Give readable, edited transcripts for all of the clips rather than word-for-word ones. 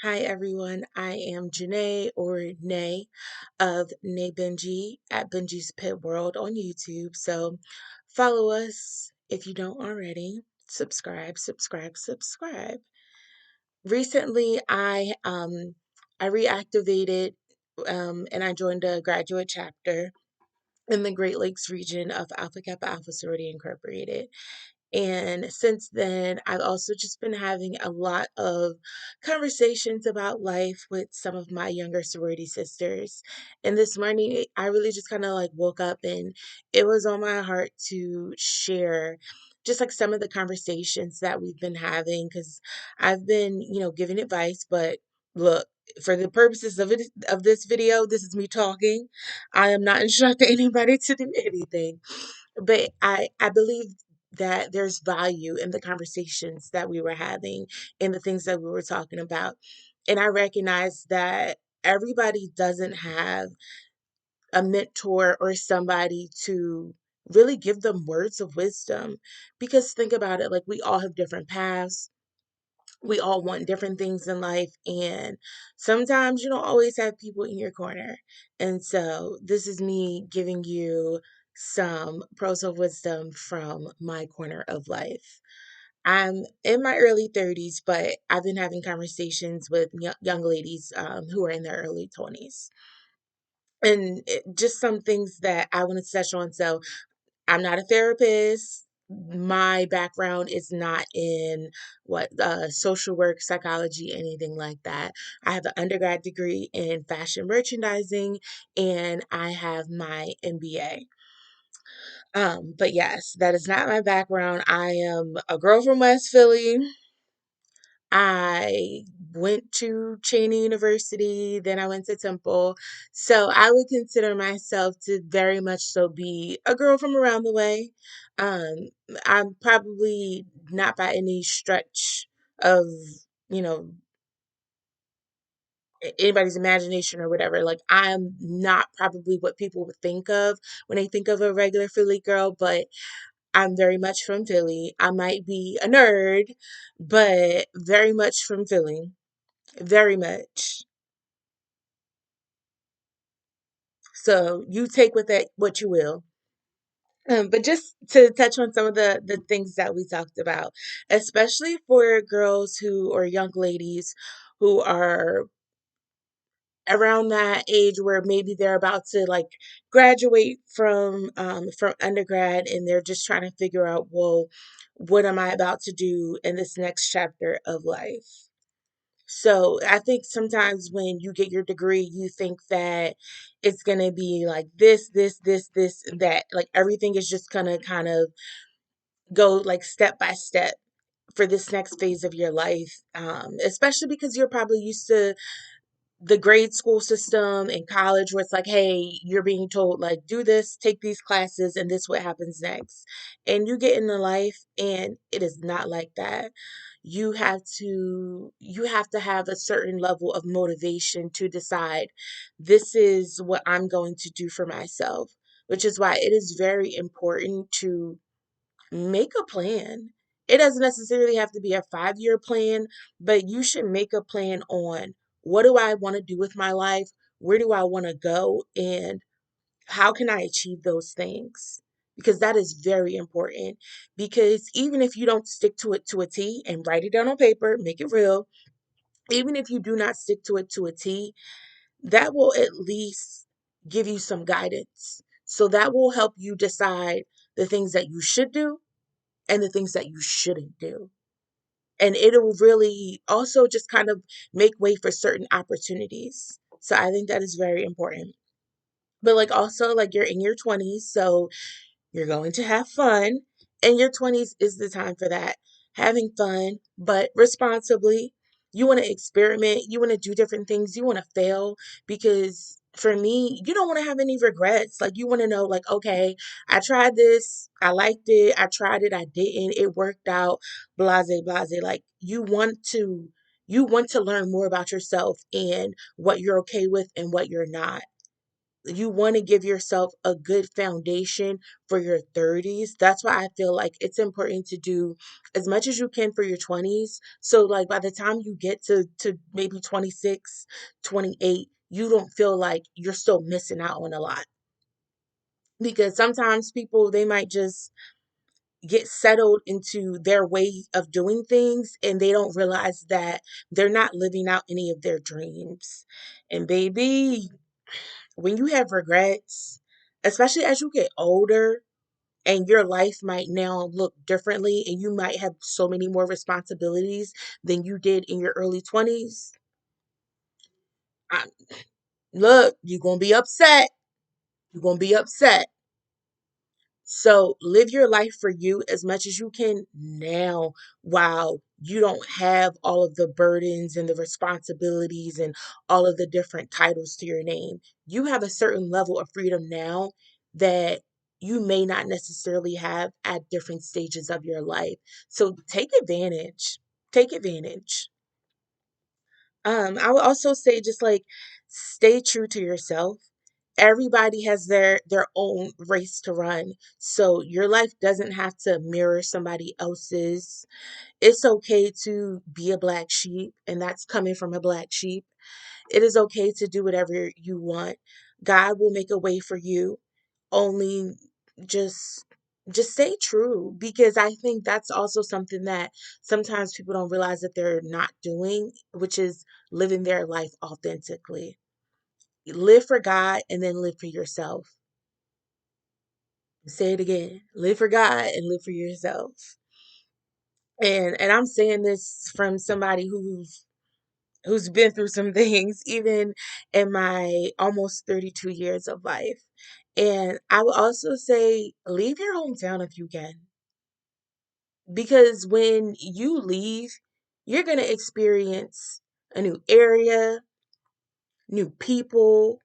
Hi everyone, I am Janae or Nay of Nay Benji at Benji's Pit World on YouTube. So follow us if you don't already. Subscribe, subscribe, subscribe. Recently I reactivated and I joined a graduate chapter in the Great Lakes region of Alpha Kappa Alpha Sorority Incorporated. And since then, I've also just been having a lot of conversations about life with some of my younger sorority sisters. And this morning, I really just kind of like woke up and it was on my heart to share just like some of the conversations that we've been having because I've been, giving advice, but look, for the purposes of this video, this is me talking. I am not instructing anybody to do anything. But I believe that there's value in the conversations that we were having and the things that we were talking about. And I recognize that everybody doesn't have a mentor or somebody to really give them words of wisdom. Because think about it, like we all have different paths, we all want different things in life, and sometimes you don't always have people in your corner. And so this is me giving you some pearls of wisdom from my corner of life. I'm in my early 30s, but I've been having conversations with young ladies who are in their early 20s, and just some things that I want to touch on. So I'm not a therapist. My background is not in social work, psychology, anything like that. I have an undergrad degree in fashion merchandising, and I have my MBA. But yes, that is not my background. I am a girl from West Philly. I went to Cheney University, then I went to Temple. So I would consider myself to very much so be a girl from around the way. Um, I'm probably not by any stretch of, you know, anybody's imagination or whatever. Like, I'm not probably what people would think of when they think of a regular Philly girl, but I'm very much from Philly. I might be a nerd, but very much from Philly. Very much. So you take with that what you will. But just to touch on some of the things that we talked about, especially for girls who or young ladies who are around that age where maybe they're about to like graduate from undergrad and they're just trying to figure out, well, what am I about to do in this next chapter of life? So I think sometimes when you get your degree, you think that it's gonna be like this, and that. Like everything is just gonna kind of go like step by step for this next phase of your life. Especially because you're probably used to the grade school system in college where it's like, hey, you're being told like do this, take these classes, and this what happens next. And you get into life and it is not like that. You have to have a certain level of motivation to decide this is what I'm going to do for myself, which is why it is very important to make a plan. It doesn't necessarily have to be a 5 year plan, but you should make a plan on what do I want to do with my life? Where do I want to go? And how can I achieve those things? Because that is very important. Because even if you don't stick to it to a T and write it down on paper, make it real, even if you do not stick to it to a T, that will at least give you some guidance. So that will help you decide the things that you should do and the things that you shouldn't do. And it'll really also just kind of make way for certain opportunities. So I think that is very important. But like also like you're in your 20s, so you're going to have fun, and your 20s is the time for that. Having fun, but responsibly. You want to experiment, you want to do different things, you want to fail because for me, you don't want to have any regrets. Like you want to know like, okay, I tried this, I liked it, I tried it, I didn't, it worked out, blase blase. Like you want to learn more about yourself and what you're okay with and what you're not. You want to give yourself a good foundation for your 30s. That's why I feel like it's important to do as much as you can for your 20s. So like by the time you get to maybe 26, 28, you don't feel like you're still missing out on a lot. Because sometimes people, they might just get settled into their way of doing things and they don't realize that they're not living out any of their dreams. And baby, when you have regrets, especially as you get older and your life might now look differently and you might have so many more responsibilities than you did in your early 20s, I, look, you're going to be upset. You're going to be upset. So live your life for you as much as you can now while you don't have all of the burdens and the responsibilities and all of the different titles to your name. You have a certain level of freedom now that you may not necessarily have at different stages of your life. So take advantage. Take advantage. I would also say just like stay true to yourself. Everybody has their own race to run. So your life doesn't have to mirror somebody else's. It's okay to be a black sheep, and that's coming from a black sheep. It is okay to do whatever you want. God will make a way for you. Only just just stay true, because I think that's also something that sometimes people don't realize that they're not doing, which is living their life authentically. Live for God and then live for yourself. Say it again. Live for God and live for yourself. And I'm saying this from somebody who's been through some things, even in my almost 32 years of life. And I would also say leave your hometown if you can. Because when you leave, you're going to experience a new area, new people,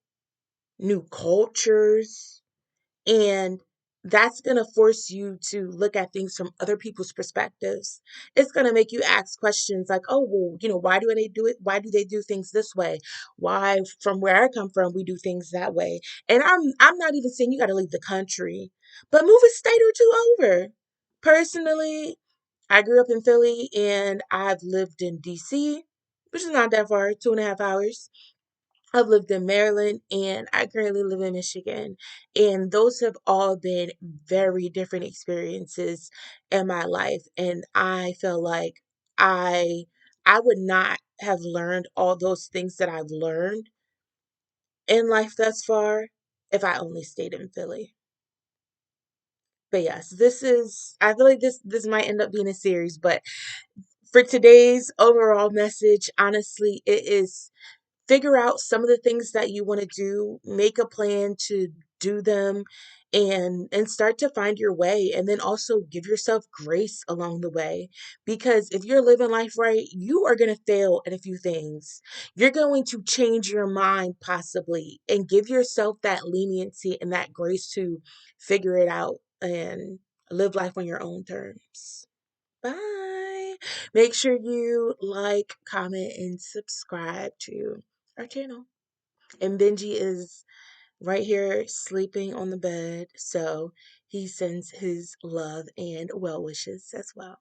new cultures, and that's going to force you to look at things from other people's perspectives. It's going to make you ask questions like, oh, well, why do they do it? Why do they do things this way? Why, from where I come from, we do things that way? And I'm not even saying you got to leave the country, but move a state or two over. Personally, I grew up in Philly and I've lived in DC, which is not that far, 2.5 hours. I've lived in Maryland and I currently live in Michigan. And those have all been very different experiences in my life. And I feel like I I would not have learned all those things that I've learned in life thus far if I only stayed in Philly. But yes, I feel like this might end up being a series, but for today's overall message, honestly, it is figure out some of the things that you want to do, make a plan to do them, and start to find your way, and then also give yourself grace along the way, because if you're living life right, you are going to fail at a few things. You're going to change your mind possibly, and give yourself that leniency and that grace to figure it out and live life on your own terms. Bye. Make sure you like, comment, and subscribe to our channel. And Benji is right here sleeping on the bed, so he sends his love and well wishes as well.